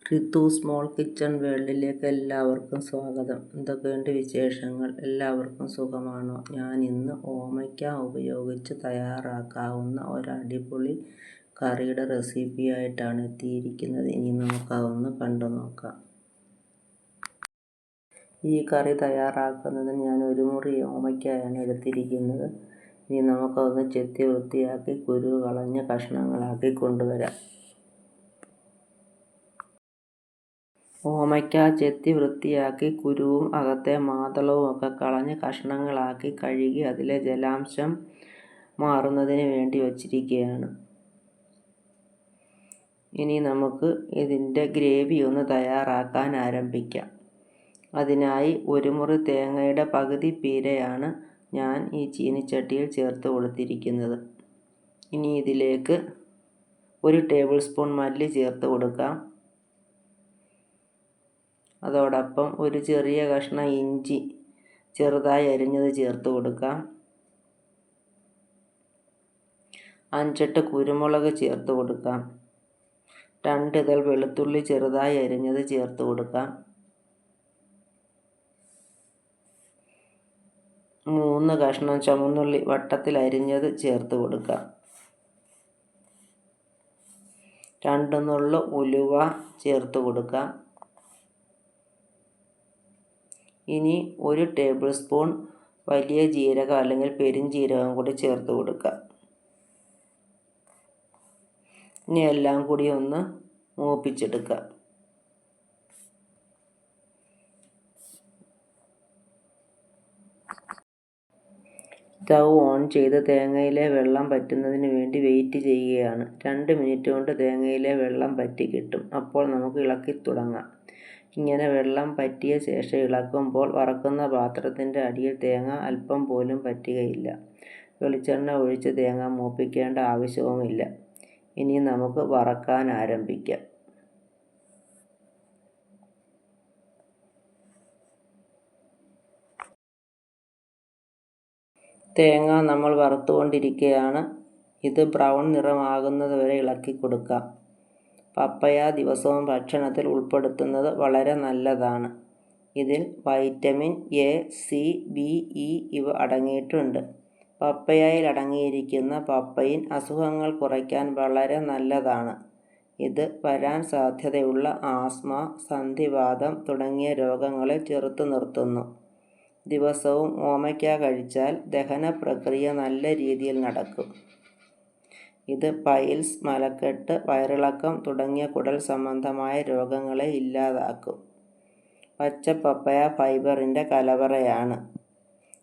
Ritu small kitchen വേൾഡിലേക്ക് എല്ലാവർക്കും സ്വാഗതം. എന്തൊക്കെയുണ്ട് വിശേഷങ്ങൾ? എല്ലാവർക്കും സുഖമാണോ? ഞാൻ ഇന്ന് ഓമയ്ക്ക ഉപയോഗിച്ച് തയ്യാറാക്കാവുന്ന ഒരടിപൊളി കറിയുടെ റെസിപ്പിയായിട്ടാണ് എത്തിയിരിക്കുന്നത്. ഇനി നമുക്കതൊന്ന് കണ്ടു നോക്കാം. ഈ കറി തയ്യാറാക്കുന്നതിന് ഞാൻ ഒരു മുറി ഓമയ്ക്കയാണ് എടുത്തിരിക്കുന്നത്. ഇനി നമുക്കതൊന്ന് ചെത്തി വൃത്തിയാക്കി കുരു കളഞ്ഞ് കഷ്ണങ്ങളാക്കി കൊണ്ടുവരാം. ഓമയ്ക്ക ചെത്തി വൃത്തിയാക്കി കുരുവും അകത്തെ മാതളവും ഒക്കെ കളഞ്ഞ് കഷ്ണങ്ങളാക്കി കഴുകി അതിലെ ജലാംശം മാറുന്നതിന് വേണ്ടി വച്ചിരിക്കുകയാണ്. ഇനി നമുക്ക് ഇതിൻ്റെ ഗ്രേവി ഒന്ന് തയ്യാറാക്കാൻ ആരംഭിക്കാം. അതിനായി ഒരു മുറി തേങ്ങയുടെ പകുതി പീരയാണ് ഞാൻ ഈ ചീനിച്ചട്ടിയിൽ ചേർത്ത് കൊടുത്തിരിക്കുന്നത്. ഇനി ഇതിലേക്ക് 1 ടേബിൾ സ്പൂൺ മല്ലി ചേർത്ത് കൊടുക്കാം. അതോടൊപ്പം ഒരു ചെറിയ കഷ്ണം ഇഞ്ചി ചെറുതായി അരിഞ്ഞത് ചേർത്ത് കൊടുക്കാം. 5-8 കുരുമുളക് ചേർത്ത് കൊടുക്കാം. 2 ഇതൾ വെളുത്തുള്ളി ചെറുതായി അരിഞ്ഞത് ചേർത്ത് കൊടുക്കാം. 3 കഷ്ണം ചുവന്നുള്ളി വട്ടത്തിൽ അരിഞ്ഞത് ചേർത്ത് കൊടുക്കാം. 2 നുള്ളു ഉലുവ ചേർത്ത് കൊടുക്കാം. ഇനി 1 ടേബിൾ സ്പൂൺ വലിയ ജീരകം അല്ലെങ്കിൽ പെരുംജീരകം കൂടി ചേർത്ത് കൊടുക്കാം. ഇനി എല്ലാം കൂടി ഒന്ന് മൂപ്പിച്ചെടുക്കാം. സ്റ്റൗ ഓൺ ചെയ്ത് തേങ്ങയിലെ വെള്ളം വറ്റുന്നതിന് വേണ്ടി വെയിറ്റ് ചെയ്യുകയാണ്. 2 മിനിറ്റ് കൊണ്ട് തേങ്ങയിലെ വെള്ളം വറ്റി കിട്ടും. അപ്പോൾ നമുക്ക് ഇളക്കി തുടങ്ങാം. ഇങ്ങനെ വെള്ളം വറ്റിയ ശേഷം ഇളക്കുമ്പോൾ വറക്കുന്ന പാത്രത്തിൻ്റെ അടിയിൽ തേങ്ങ അല്പം പോലും പറ്റുകയില്ല. വെളിച്ചെണ്ണ ഒഴിച്ച് തേങ്ങ മൂപ്പിക്കേണ്ട ആവശ്യവുമില്ല. ഇനി നമുക്ക് വറക്കാൻ ആരംഭിക്കാം. തേങ്ങ നമ്മൾ വറുത്തുകൊണ്ടിരിക്കുകയാണ്. ഇത് ബ്രൗൺ നിറമാകുന്നത് വരെ ഇളക്കി കൊടുക്കാം. പപ്പയ ദിവസവും ഭക്ഷണത്തിൽ ഉൾപ്പെടുത്തുന്നത് വളരെ നല്ലതാണ്. ഇതിൽ vitamin A, C, B, E ഇവ അടങ്ങിയിട്ടുണ്ട്. പപ്പയയിൽ അടങ്ങിയിരിക്കുന്ന പപ്പയിൻ അസുഖങ്ങൾ കുറയ്ക്കാൻ വളരെ നല്ലതാണ്. ഇത് വരാൻ സാധ്യതയുള്ള ആസ്മ, സന്ധിവാതം തുടങ്ങിയ രോഗങ്ങളെ ചെറുത്തു നിർത്തുന്നു. ദിവസവും ഓമയ്ക്ക കഴിച്ചാൽ ദഹന പ്രക്രിയ നല്ല രീതിയിൽ നടക്കും. ഇത് പൈൽസ്, മലക്കെട്ട്, വയറിളക്കം തുടങ്ങിയ കുടൽ സംബന്ധമായ രോഗങ്ങളെ ഇല്ലാതാക്കും. പച്ച പപ്പയ ഫൈബറിൻ്റെ കലവറയാണ്.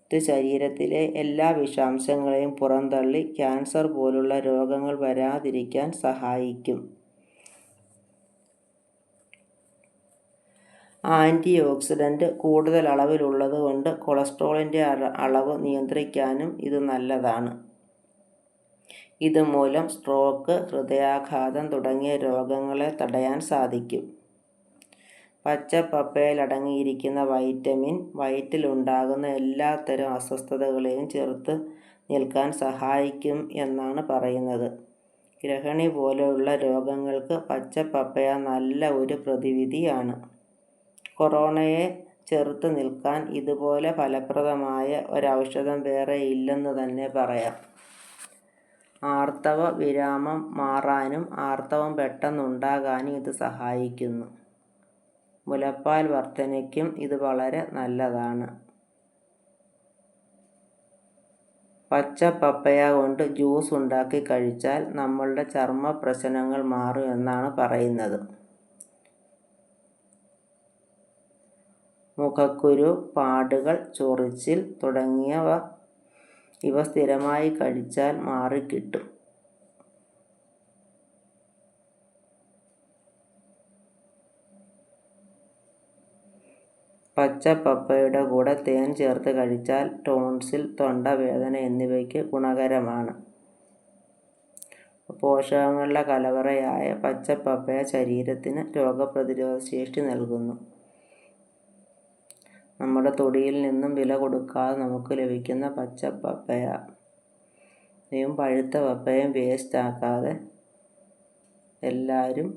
ഇത് ശരീരത്തിലെ എല്ലാ വിഷാംശങ്ങളെയും പുറന്തള്ളി ക്യാൻസർ പോലുള്ള രോഗങ്ങൾ വരാതിരിക്കാൻ സഹായിക്കും. ആൻറ്റി ഓക്സിഡൻറ്റ് കൂടുതൽ അളവിലുള്ളത് കൊണ്ട് കൊളസ്ട്രോളിൻ്റെ അളവ് നിയന്ത്രിക്കാനും ഇത് നല്ലതാണ്. ഇതുമൂലം സ്ട്രോക്ക്, ഹൃദയാഘാതം തുടങ്ങിയ രോഗങ്ങളെ തടയാൻ സാധിക്കും. പച്ച പപ്പയയിൽ അടങ്ങിയിരിക്കുന്ന വൈറ്റമിൻ വയറ്റിലുണ്ടാകുന്ന എല്ലാത്തരം അസ്വസ്ഥതകളെയും ചെറുത്ത് നിൽക്കാൻ സഹായിക്കും എന്നാണ് പറയുന്നത്. ഗ്രഹണി പോലെയുള്ള രോഗങ്ങൾക്ക് പച്ച പപ്പയ നല്ല ഒരു പ്രതിവിധിയാണ്. കൊറോണയെ ചെറുത്ത് നിൽക്കാൻ ഇതുപോലെ ഫലപ്രദമായ ഒരൗഷധം വേറെ ഇല്ലെന്ന് തന്നെ പറയാം. ആർത്തവ വിരാമം മാറാനും ആർത്തവം പെട്ടെന്നുണ്ടാകാനും ഇത് സഹായിക്കുന്നു. മുലപ്പാൽ വർധനയ്ക്കും ഇത് വളരെ നല്ലതാണ്. പച്ച പപ്പയ കൊണ്ട് ജ്യൂസ് ഉണ്ടാക്കി കഴിച്ചാൽ നമ്മളുടെ ചർമ്മ പ്രശ്നങ്ങൾ മാറും എന്നാണ് പറയുന്നത്. മുഖക്കുരു, പാടുകൾ, ചൊറിച്ചിൽ തുടങ്ങിയവ ഇവ സ്ഥിരമായി കഴിച്ചാൽ മാറിക്കിട്ടും. പച്ച പപ്പയുടെ കൂടെ തേൻ ചേർത്ത് കഴിച്ചാൽ ടോൺസിൽ, തൊണ്ടവേദന എന്നിവയ്ക്ക് ഗുണകരമാണ്. പോഷകങ്ങളുടെ കലവറയായ പച്ച പപ്പയ ശരീരത്തിന് രോഗപ്രതിരോധ ശേഷി നൽകുന്നു. നമ്മുടെ തൊടിയിൽ നിന്നും വില കൊടുക്കാതെ നമുക്ക് ലഭിക്കുന്ന പച്ച പപ്പയയും പഴുത്ത പപ്പയയും വേസ്റ്റ് ആക്കാതെ എല്ലാവരും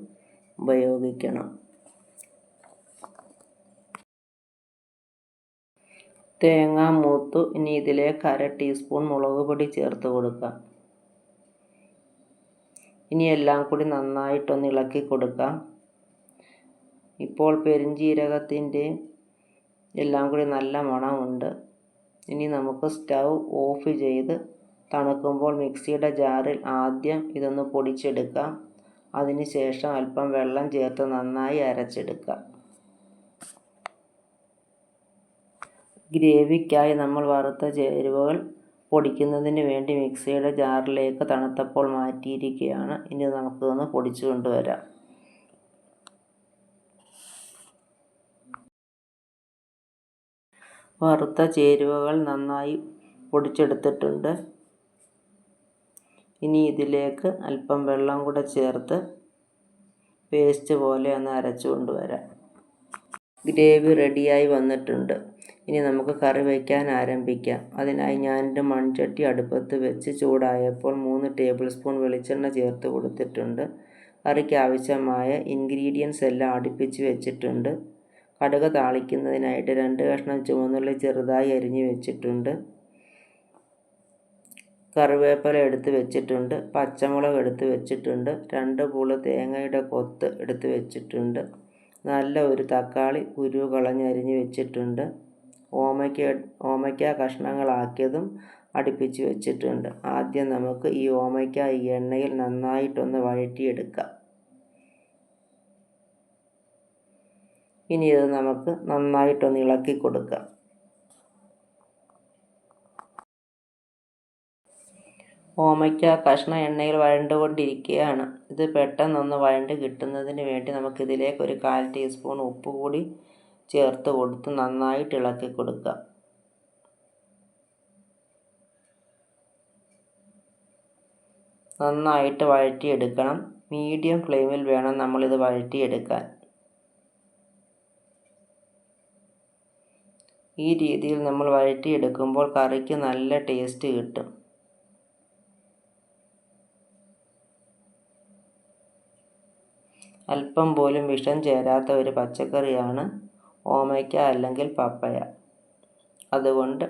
ഉപയോഗിക്കണം. തേങ്ങ മൂത്തു. ഇനി ഇതിലേക്ക് 1/2 ടീസ്പൂൺ മുളക് പൊടി ചേർത്ത് കൊടുക്കാം. ഇനി എല്ലാം കൂടി നന്നായിട്ടൊന്ന് ഇളക്കി കൊടുക്കാം. ഇപ്പോൾ പെരുംജീരകത്തിൻ്റെ എല്ലാം കൂടി നല്ല മണമുണ്ട്. ഇനി നമുക്ക് സ്റ്റൗ ഓഫ് ചെയ്ത് തണുക്കുമ്പോൾ മിക്സിയുടെ ജാറിൽ ആദ്യം ഇതൊന്ന് പൊടിച്ചെടുക്കാം. അതിനുശേഷം അല്പം വെള്ളം ചേർത്ത് നന്നായി അരച്ചെടുക്കാം. ഗ്രേവിക്കായി നമ്മൾ വറുത്ത ചേരുവകൾ പൊടിക്കുന്നതിന് വേണ്ടി മിക്സിയുടെ ജാറിലേക്ക് തണുത്തപ്പോൾ മാറ്റിയിരിക്കുകയാണ്. ഇനി നമുക്കിതൊന്ന് പൊടിച്ചു കൊണ്ടുവരാം. വറുത്ത ചേരുവകൾ നന്നായി പൊടിച്ചെടുത്തിട്ടുണ്ട്. ഇനി ഇതിലേക്ക് അല്പം വെള്ളം കൂടെ ചേർത്ത് പേസ്റ്റ് പോലെ ഒന്ന് അരച്ചു കൊണ്ടുവരാം. ഗ്രേവി റെഡിയായി വന്നിട്ടുണ്ട്. ഇനി നമുക്ക് കറി വയ്ക്കാൻ ആരംഭിക്കാം. അതിനായി ഞാനൊരു മൺചട്ടി അടുപ്പത്ത് വെച്ച് ചൂടായപ്പോൾ 3 ടേബിൾ സ്പൂൺ വെളിച്ചെണ്ണ ചേർത്ത് കൊടുത്തിട്ടുണ്ട്. കറിക്ക് ആവശ്യമായ ഇൻഗ്രീഡിയൻസ് എല്ലാം അടുപ്പിച്ച് വെച്ചിട്ടുണ്ട്. കടുക് താളിക്കുന്നതിനായിട്ട് 2 കഷ്ണം ചുവന്നുള്ളി ചെറുതായി അരിഞ്ഞ് വെച്ചിട്ടുണ്ട്. കറിവേപ്പില എടുത്ത് വെച്ചിട്ടുണ്ട്. പച്ചമുളക് എടുത്ത് വെച്ചിട്ടുണ്ട്. 2 പൂള് തേങ്ങയുടെ കൊത്ത് എടുത്ത് വെച്ചിട്ടുണ്ട്. നല്ല ഒരു തക്കാളി കുരു കളഞ്ഞരിഞ്ഞ് വെച്ചിട്ടുണ്ട്. ഓമയ്ക്ക കഷ്ണങ്ങളാക്കിയതും അടുപ്പിച്ച് വെച്ചിട്ടുണ്ട്. ആദ്യം നമുക്ക് ഈ ഓമയ്ക്ക ഈ എണ്ണയിൽ നന്നായിട്ടൊന്ന് വഴറ്റിയെടുക്കാം. ഇനി ഇത് നമുക്ക് നന്നായിട്ടൊന്ന് ഇളക്കി കൊടുക്കാം. ഓമയ്ക്ക കഷ്ണം എണ്ണയിൽ വഴണ്ടുകൊണ്ടിരിക്കുകയാണ്. ഇത് പെട്ടെന്നൊന്ന് വഴണ്ട് കിട്ടുന്നതിന് വേണ്ടി നമുക്കിതിലേക്ക് ഒരു 1/4 ടീസ്പൂൺ ഉപ്പ് കൂടി ചേർത്ത് കൊടുത്ത് നന്നായിട്ട് ഇളക്കി കൊടുക്കാം. നന്നായിട്ട് വഴറ്റിയെടുക്കണം. മീഡിയം ഫ്ലെയിമിൽ വേണം നമ്മളിത് വഴറ്റിയെടുക്കാൻ. ഈ രീതിയിൽ നമ്മൾ വഴറ്റിയെടുക്കുമ്പോൾ കറിക്ക് നല്ല ടേസ്റ്റ് കിട്ടും. അല്പം പോലും വിഷം ചേരാത്ത ഒരു പച്ചക്കറിയാണ് ഓമയ്ക്ക അല്ലെങ്കിൽ പപ്പയ. അതുകൊണ്ട്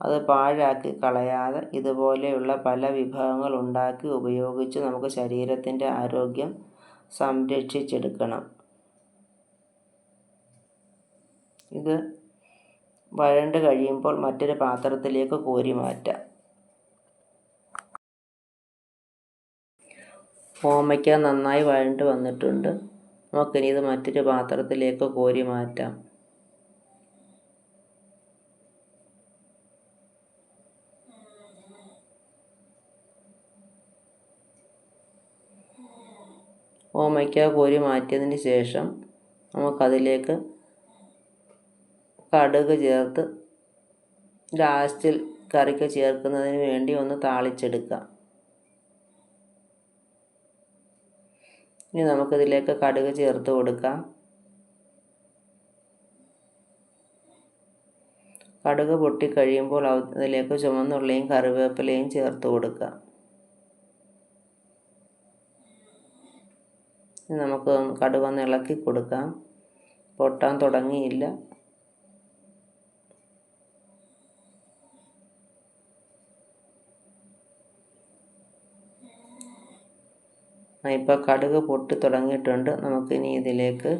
അത് പാഴാക്കി കളയാതെ ഇതുപോലെയുള്ള പല വിഭവങ്ങൾ ഉണ്ടാക്കി ഉപയോഗിച്ച് നമുക്ക് ശരീരത്തിൻ്റെ ആരോഗ്യം സംരക്ഷിച്ചെടുക്കണം. ഇത് വഴണ്ട് കഴിയുമ്പോൾ മറ്റൊരു പാത്രത്തിലേക്ക് കോരി മാറ്റാം. ഓമയ്ക്ക നന്നായി വഴണ്ട് വന്നിട്ടുണ്ട്. നമുക്കിനി ഇത് മറ്റൊരു പാത്രത്തിലേക്ക് കോരി മാറ്റാം. ഓമയ്ക്ക കോരി മാറ്റിയതിന് ശേഷം നമുക്കതിലേക്ക് കടുക് ചേർത്ത് ലാസ്റ്റിൽ കറിക്ക് ചേർക്കുന്നതിന് വേണ്ടി ഒന്ന് താളിച്ചെടുക്കാം. ഇനി നമുക്കിതിലേക്ക് കടുക് ചേർത്ത് കൊടുക്കാം. കടുക് പൊട്ടിക്കഴിയുമ്പോൾ അതിലേക്ക് ചുവന്നുള്ളിയും കറിവേപ്പിലയും ചേർത്ത് കൊടുക്കാം. ഇനി നമുക്ക് കടുകൊന്ന് ഇളക്കി കൊടുക്കാം. പൊട്ടാൻ തുടങ്ങിയില്ല. ഇപ്പോൾ കടുക് പൊട്ടി തുടങ്ങിയിട്ടുണ്ട്. നമുക്കിനി ഇതിലേക്ക്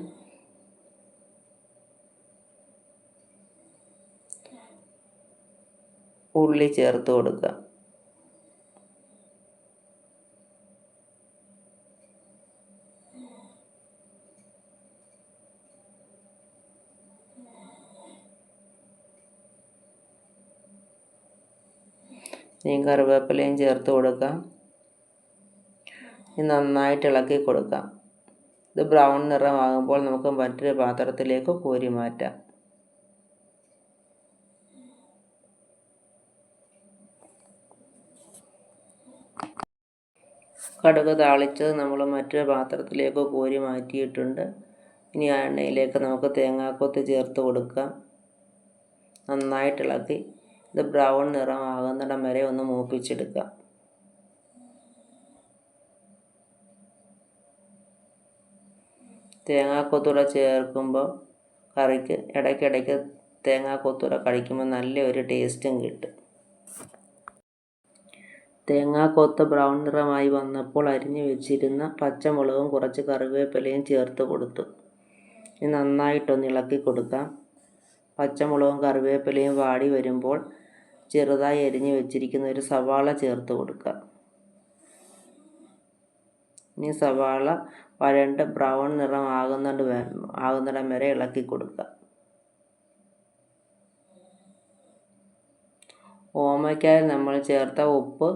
ഉള്ളി ചേർത്ത് കൊടുക്കാം. ഇനി കറിവേപ്പിലയും ചേർത്ത് കൊടുക്കാം. ഇനി നന്നായിട്ട് ഇളക്കി കൊടുക്കാം. ഇത് ബ്രൗൺ നിറമാകുമ്പോൾ നമുക്ക് മറ്റൊരു പാത്രത്തിലേക്ക് കോരി മാറ്റാം. കടുക് താളിച്ചത് നമ്മൾ മറ്റൊരു പാത്രത്തിലേക്ക് കോരി മാറ്റിയിട്ടുണ്ട്. ഇനി ആ എണ്ണയിലേക്ക് നമുക്ക് തേങ്ങാക്കൊത്ത് ചേർത്ത് കൊടുക്കാം. നന്നായിട്ട് ഇളക്കി ഇത് ബ്രൗൺ നിറമാകുന്നിടം വരെ ഒന്ന് മൂപ്പിച്ചെടുക്കാം. തേങ്ങാക്കൊത്തൂടെ ചേർക്കുമ്പോൾ കറിക്ക് ഇടയ്ക്കിടയ്ക്ക് തേങ്ങാക്കൊത്തൂടെ കഴിക്കുമ്പോൾ നല്ലൊരു ടേസ്റ്റും കിട്ടും. തേങ്ങാക്കൊത്ത് ബ്രൗൺ നിറമായി വന്നപ്പോൾ അരിഞ്ഞു വെച്ചിരുന്ന പച്ചമുളകും കുറച്ച് കറിവേപ്പിലയും ചേർത്ത് കൊടുത്തു. ഇനി നന്നായിട്ടൊന്ന് ഇളക്കി കൊടുക്കാം. പച്ചമുളകും കറിവേപ്പിലയും വാടി വരുമ്പോൾ ചെറുതായി അരിഞ്ഞു വെച്ചിരിക്കുന്ന ഒരു സവാള ചേർത്ത് കൊടുക്കാം. ഇനി സവാള വഴണ്ട് ബ്രൗൺ നിറം ആകുന്നിടം വരെ ഇളക്കി കൊടുക്കാം. ഓമയ്ക്കായിൽ നമ്മൾ ചേർത്ത ഉപ്പ്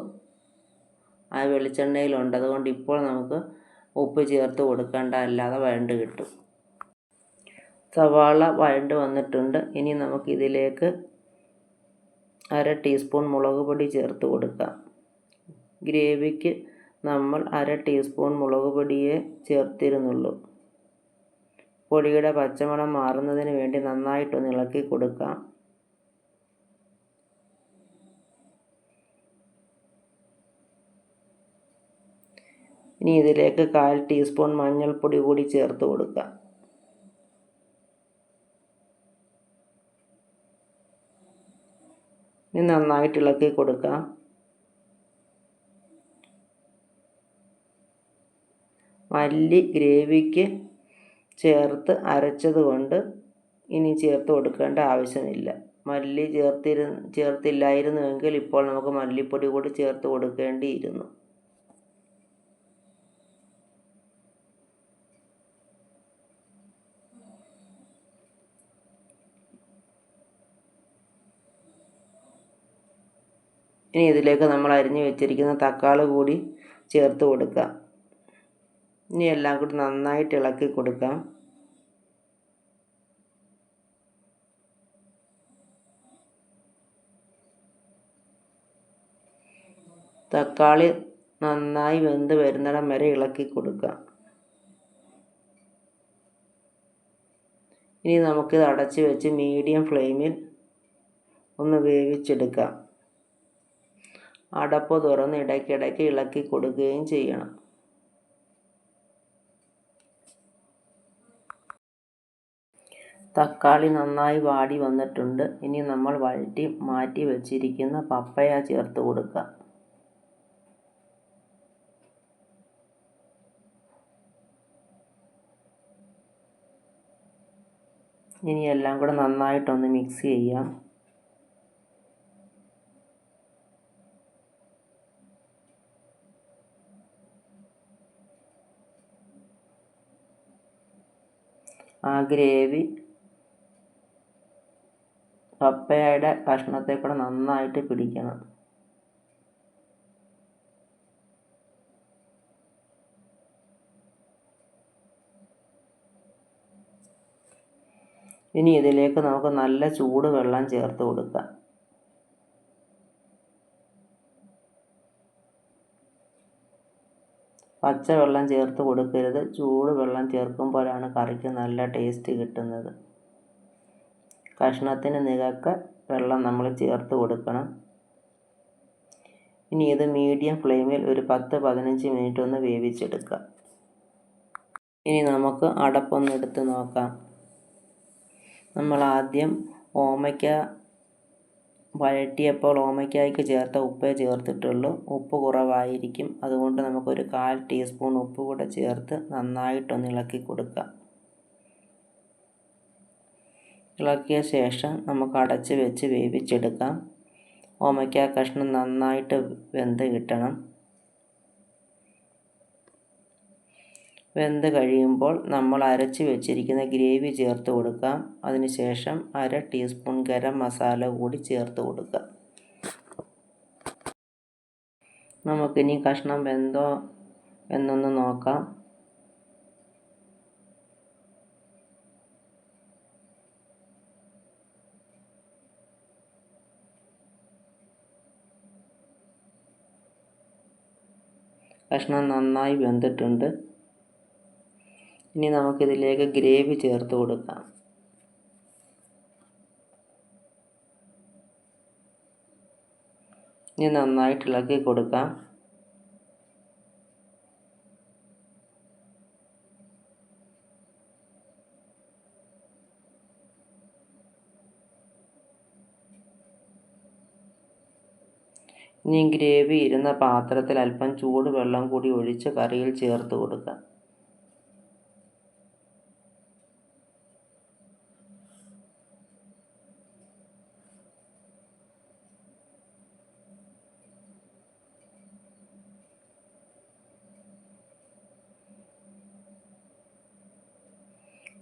ആ വെളിച്ചെണ്ണയിലുണ്ട്. അതുകൊണ്ട് ഇപ്പോൾ നമുക്ക് ഉപ്പ് ചേർത്ത് കൊടുക്കേണ്ട, അല്ലാതെ വഴണ്ട് കിട്ടും. സവാള വഴണ്ട് വന്നിട്ടുണ്ട്. ഇനി നമുക്കിതിലേക്ക് 1/2 ടീസ്പൂൺ മുളക് പൊടി ചേർത്ത് കൊടുക്കാം. ഗ്രേവിക്ക് നമ്മൾ 1/2 ടീസ്പൂൺ മുളക് പൊടിയെ ചേർത്തിരുന്നുള്ളൂ. പൊടിയുടെ പച്ചമണം മാറുന്നതിന് വേണ്ടി നന്നായിട്ടൊന്ന് ഇളക്കി കൊടുക്കാം. ഇനി ഇതിലേക്ക് 1/4 ടീസ്പൂൺ മഞ്ഞൾപ്പൊടി കൂടി ചേർത്ത് കൊടുക്കാം. ഇനി നന്നായിട്ട് ഇളക്കി കൊടുക്കാം. മല്ലി ഗ്രേവിക്ക് ചേർത്ത് അരച്ചത് കൊണ്ട് ഇനി ചേർത്ത് കൊടുക്കേണ്ട ആവശ്യമില്ല. മല്ലി ചേർത്തില്ലായിരുന്നുവെങ്കിൽ ഇപ്പോൾ നമുക്ക് മല്ലിപ്പൊടി കൂടി ചേർത്ത് കൊടുക്കേണ്ടിയിരുന്നു. ഇനി ഇതിലേക്ക് നമ്മൾ അരിഞ്ഞു വെച്ചിരിക്കുന്ന തക്കാളി കൂടി ചേർത്ത് കൊടുക്കാം. ഇനി എല്ലാം കൂടി നന്നായിട്ട് ഇളക്കി കൊടുക്കാം. തക്കാളി നന്നായി വെന്ത് വരുന്നിടം വരെ ഇളക്കി കൊടുക്കാം. ഇനി നമുക്കിത് അടച്ച് വെച്ച് മീഡിയം ഫ്ലെയിമിൽ ഒന്ന് വേവിച്ചെടുക്കാം. അടപ്പ് തുറന്ന് ഇടയ്ക്കിടയ്ക്ക് ഇളക്കി കൊടുക്കുകയും ചെയ്യണം. തക്കാളി നന്നായി വാടി വന്നിട്ടുണ്ട്. ഇനി നമ്മൾ വഴറ്റി മാറ്റി വെച്ചിരിക്കുന്ന പപ്പയ ചേർത്ത് കൊടുക്കാം. ഇനി എല്ലാം കൂടെ നന്നായിട്ടൊന്ന് മിക്സ് ചെയ്യാം. ആ ഗ്രേവി പപ്പയയുടെ കഷ്ണത്തെ കൂടെ നന്നായിട്ട് പിടിക്കണം. ഇനി ഇതിലേക്ക് നമുക്ക് നല്ല ചൂട് വെള്ളം ചേർത്ത് കൊടുക്കാം. പച്ചവെള്ളം ചേർത്ത് കൊടുക്കരുത്. ചൂട് വെള്ളം ചേർക്കുമ്പോഴാണ് കറിക്ക് നല്ല ടേസ്റ്റ് കിട്ടുന്നത്. കഷ്ണത്തിന് നികക്ക വെള്ളം നമ്മൾ ചേർത്ത് കൊടുക്കണം. ഇനി ഇത് മീഡിയം ഫ്ലെയിമിൽ ഒരു 10-15 മിനിറ്റ് ഒന്ന് വേവിച്ചെടുക്കാം. ഇനി നമുക്ക് അടപ്പൊന്നെടുത്ത് നോക്കാം. നമ്മൾ ആദ്യം ഓമയ്ക്ക വഴറ്റിയപ്പോൾ ഓമയ്ക്കായ്ക്ക് ചേർത്ത ഉപ്പേ ചേർത്തിട്ടുള്ളൂ. ഉപ്പ് കുറവായിരിക്കും. അതുകൊണ്ട് നമുക്കൊരു 1/4 ടീസ്പൂൺ ഉപ്പ് കൂടെ ചേർത്ത് നന്നായിട്ടൊന്ന് ഇളക്കി കൊടുക്കാം. ഇളക്കിയ ശേഷം നമുക്ക് അടച്ച് വെച്ച് വേവിച്ചെടുക്കാം. ഓമയ്ക്ക കഷ്ണം നന്നായിട്ട് വെന്ത് കിട്ടണം. വെന്ത് കഴിയുമ്പോൾ നമ്മൾ അരച്ച് വെച്ചിരിക്കുന്ന ഗ്രേവി ചേർത്ത് കൊടുക്കാം. അതിനുശേഷം 1/2 ടീസ്പൂൺ ഗരം മസാല കൂടി ചേർത്ത് കൊടുക്കാം. നമുക്കിനി കഷ്ണം വെന്തോ എന്നൊന്ന് നോക്കാം. കഷ്ണം നന്നായി വെന്തിട്ടുണ്ട്. ഇനി നമുക്കിതിലേക്ക് ഗ്രേവി ചേർത്ത് കൊടുക്കാം. ഇനി നന്നായിട്ട് ഇളക്കി കൊടുക്കാം. ഇനി ഗ്രേവി ഇരുന്ന പാത്രത്തിൽ അല്പം ചൂടുവെള്ളം കൂടി ഒഴിച്ച് കറിയിൽ ചേർത്ത് കൊടുക്കാം.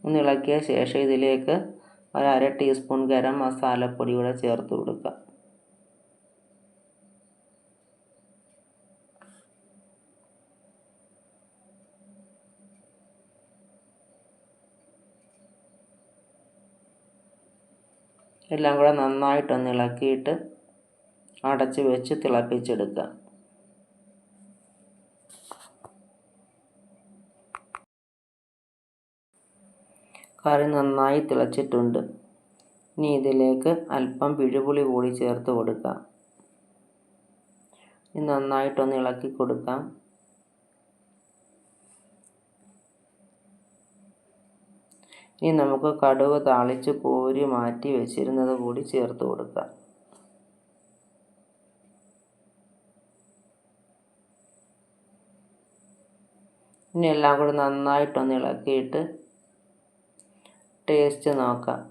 ഒന്ന് ഇളക്കിയ ശേഷം ഇതിലേക്ക് ഒരു 1/2 ടീസ്പൂൺ ഗരം മസാലപ്പൊടി കൂടെ ചേർത്ത് കൊടുക്കുക. എല്ലാം കൂടെ നന്നായിട്ടൊന്ന് ഇളക്കിയിട്ട് അടച്ച് വെച്ച് തിളപ്പിച്ചെടുക്കുക. കറി നന്നായി തിളച്ചിട്ടുണ്ട്. ഇനി ഇതിലേക്ക് അല്പം പിഴുപുളി കൂടി ചേർത്ത് കൊടുക്കാം. ഇനി നന്നായിട്ടൊന്ന് ഇളക്കി കൊടുക്കാം. ഇനി നമുക്ക് കടുക് താളിച്ച് കോരി മാറ്റി വെച്ചിരുന്നത് കൂടി ചേർത്ത് കൊടുക്കാം. ഇനി എല്ലാം കൂടി നന്നായിട്ടൊന്ന് ഇളക്കിയിട്ട് ടേസ്റ്റ് നോക്കാം.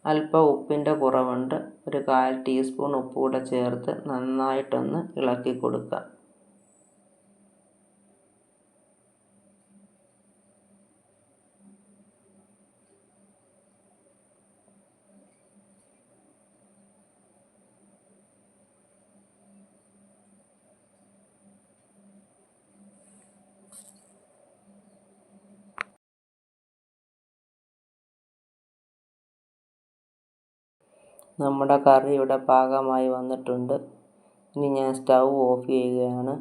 അല്പം ഉപ്പിൻ്റെ കുറവുണ്ട്. ഒരു 1/4 ടീസ്പൂൺ ഉപ്പ് കൂടെ ചേർത്ത് നന്നായിട്ടൊന്ന് ഇളക്കി കൊടുക്കുക. നമ്മുടെ കറി ഇവിടെ പാകമായി വന്നിട്ടുണ്ട്. ഇനി ഞാൻ സ്റ്റൗ ഓഫ് ചെയ്യുകയാണ്.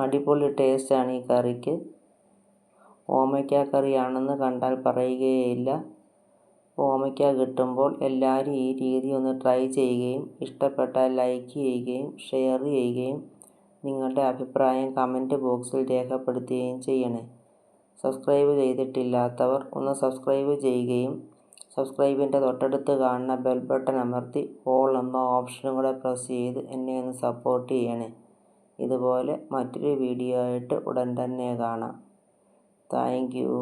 അടിപൊളി ടേസ്റ്റാണ് ഈ കറിക്ക്. ഓമയ്ക്ക കറിയാണെന്ന് കണ്ടാൽ പറയുകയില്ല. ഓമയ്ക്ക കിട്ടുമ്പോൾ എല്ലാവരും ഈ രീതി ഒന്ന് ട്രൈ ചെയ്യുകയും ഇഷ്ടപ്പെട്ടാൽ ലൈക്ക് ചെയ്യുകയും ഷെയർ ചെയ്യുകയും നിങ്ങളുടെ അഭിപ്രായം കമൻറ്റ് ബോക്സിൽ രേഖപ്പെടുത്തുകയും ചെയ്യണേ. സബ്സ്ക്രൈബ് ചെയ്തിട്ടില്ലാത്തവർ ഒന്ന് സബ്സ്ക്രൈബ് ചെയ്യുകയും സബ്സ്ക്രൈബിൻ്റെ തൊട്ടടുത്ത് കാണുന്ന ബെൽ ബട്ടൺ അമർത്തി ഓൾ എന്ന ഓപ്ഷനും കൂടെ പ്രസ് ചെയ്ത് എന്നെ ഒന്ന് സപ്പോർട്ട് ചെയ്യണേ. ഇതുപോലെ മറ്റൊരു വീഡിയോ ആയിട്ട് ഉടൻ തന്നെ കാണാം. Thank you.